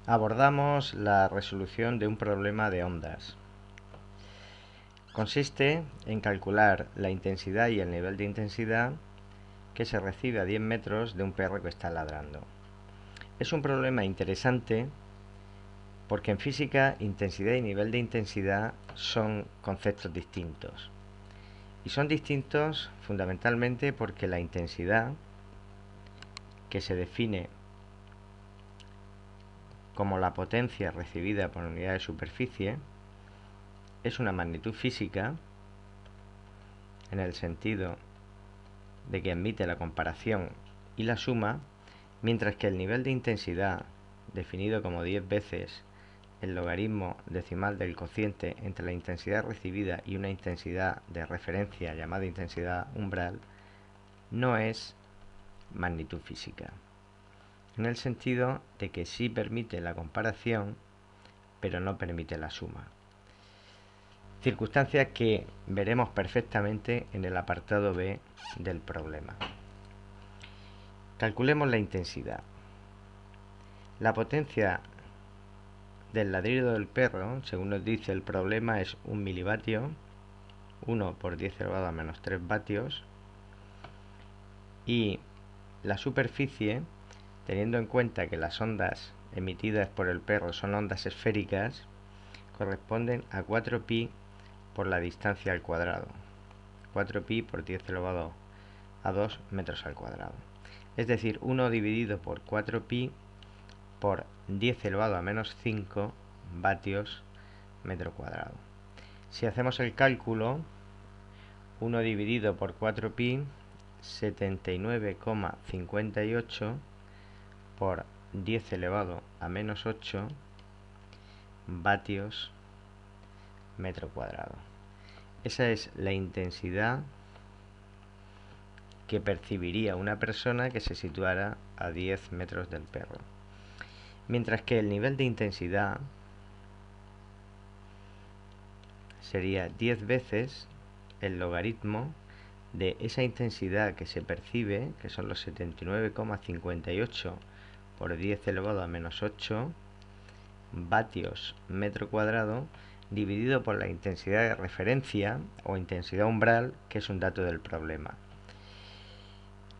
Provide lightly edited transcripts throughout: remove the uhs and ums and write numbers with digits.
abordamos la resolución de un problema de ondas. Consiste en calcular la intensidad y el nivel de intensidad que se recibe a 10 metros de un perro que está ladrando. Es un problema interesante porque en física intensidad y nivel de intensidad son conceptos distintos. Y son distintos fundamentalmente porque la intensidad, que se define como la potencia recibida por unidad de superficie, es una magnitud física en el sentido de que admite la comparación y la suma, mientras que el nivel de intensidad, definido como 10 veces el logaritmo decimal del cociente entre la intensidad recibida y una intensidad de referencia llamada intensidad umbral, no es magnitud física, en el sentido de que sí permite la comparación, pero no permite la suma. Circunstancias que veremos perfectamente en el apartado B del problema. Calculemos la intensidad. La potencia del ladrido del perro, según nos dice el problema, es 1 milivatio, 1 por 10 elevado a menos 3 vatios, y la superficie, teniendo en cuenta que las ondas emitidas por el perro son ondas esféricas, corresponden a 4pi por la distancia al cuadrado, 4pi por 10 elevado a 2 metros al cuadrado. Es decir, 1 dividido por 4pi por 10 elevado a menos 5 vatios metro cuadrado. Si hacemos el cálculo, 1 dividido por 4pi, 79,58 por 10 elevado a menos 8 vatios metro cuadrado. Esa es la intensidad que percibiría una persona que se situara a 10 metros del perro. Mientras que el nivel de intensidad sería 10 veces el logaritmo de esa intensidad que se percibe, que son los 79,58 por 10 elevado a menos 8 vatios metro cuadrado, dividido por la intensidad de referencia o intensidad umbral, que es un dato del problema.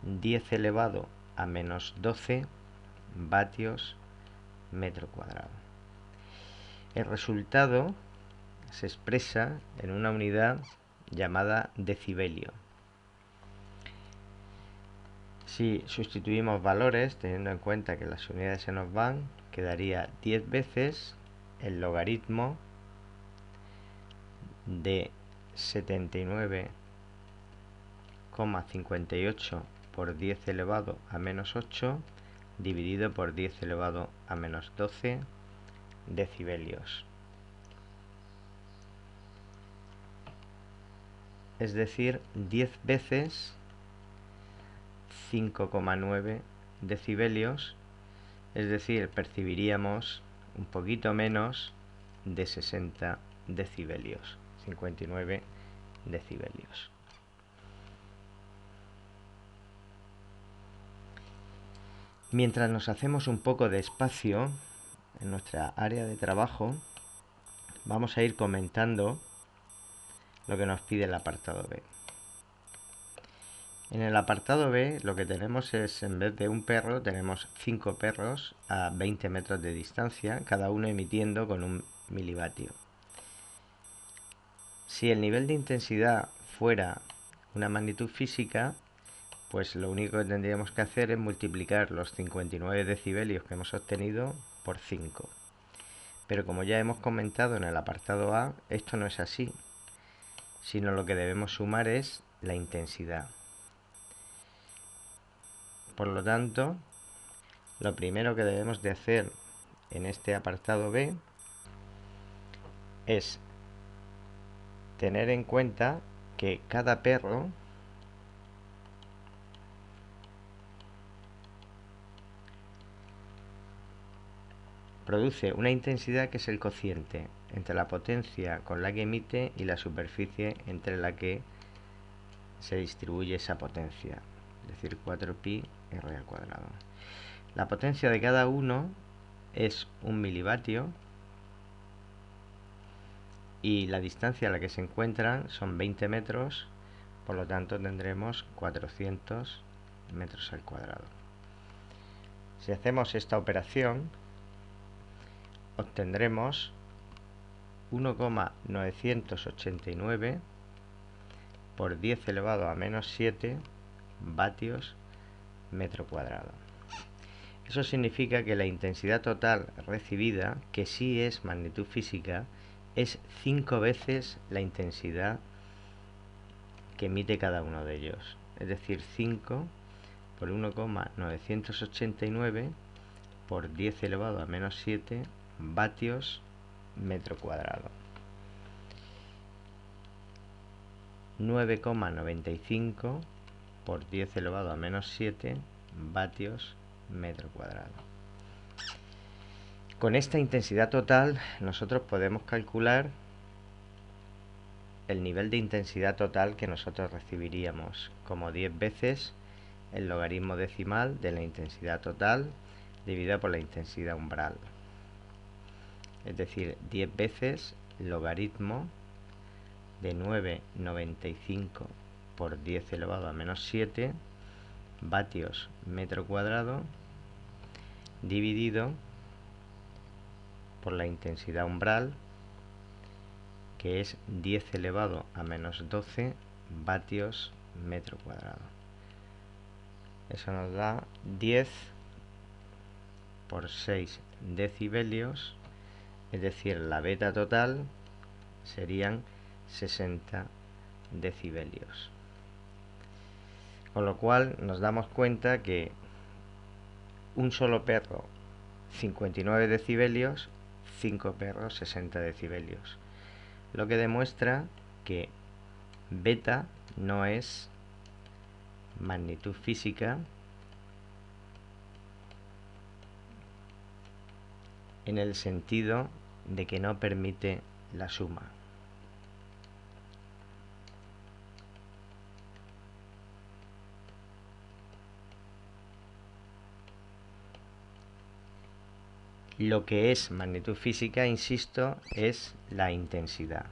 10 elevado a menos 12 vatios metro cuadrado. El resultado se expresa en una unidad llamada decibelio. Si sustituimos valores, teniendo en cuenta que las unidades se nos van, quedaría 10 veces el logaritmo de 79,58 por 10 elevado a menos 8 dividido por 10 elevado a menos 12 decibelios. Es decir, 10 veces 5,9 decibelios, es decir, percibiríamos un poquito menos de 60 decibelios, 59 decibelios. Mientras nos hacemos un poco de espacio en nuestra área de trabajo, vamos a ir comentando lo que nos pide el apartado B. En el apartado B lo que tenemos es, en vez de un perro, tenemos 5 perros a 20 metros de distancia, cada uno emitiendo con 1 milivatio. Si el nivel de intensidad fuera una magnitud física, pues lo único que tendríamos que hacer es multiplicar los 59 decibelios que hemos obtenido por 5. Pero como ya hemos comentado en el apartado A, esto no es así, sino lo que debemos sumar es la intensidad. Por lo tanto, lo primero que debemos de hacer en este apartado B es tener en cuenta que cada perro produce una intensidad que es el cociente entre la potencia con la que emite y la superficie entre la que se distribuye esa potencia, es decir, 4pi r al cuadrado. La potencia de cada uno es 1 milivatio y la distancia a la que se encuentran son 20 metros, por lo tanto tendremos 400 metros al cuadrado. Si hacemos esta operación, obtendremos 1,989 por 10 elevado a menos 7 vatios metro cuadrado. Eso significa que la intensidad total recibida, que sí es magnitud física, es 5 veces la intensidad que emite cada uno de ellos. Es decir, 5 por 1,989 por 10 elevado a menos 7 vatios metro cuadrado. 9,95 por 10 elevado a menos 7 vatios metro cuadrado. Con esta intensidad total nosotros podemos calcular el nivel de intensidad total que nosotros recibiríamos como 10 veces el logaritmo decimal de la intensidad total dividida por la intensidad umbral. Es decir, 10 veces logaritmo de 9,95 por 10 elevado a menos 7 vatios metro cuadrado dividido por la intensidad umbral, que es 10 elevado a menos 12 vatios metro cuadrado. Eso nos da 10 por 6 decibelios, es decir, la beta total serían 60 decibelios. Con lo cual nos damos cuenta que un solo perro 59 decibelios, 5 perros 60 decibelios. Lo que demuestra que beta no es magnitud física en el sentido de que no permite la suma. Lo que es magnitud física, insisto, es la intensidad.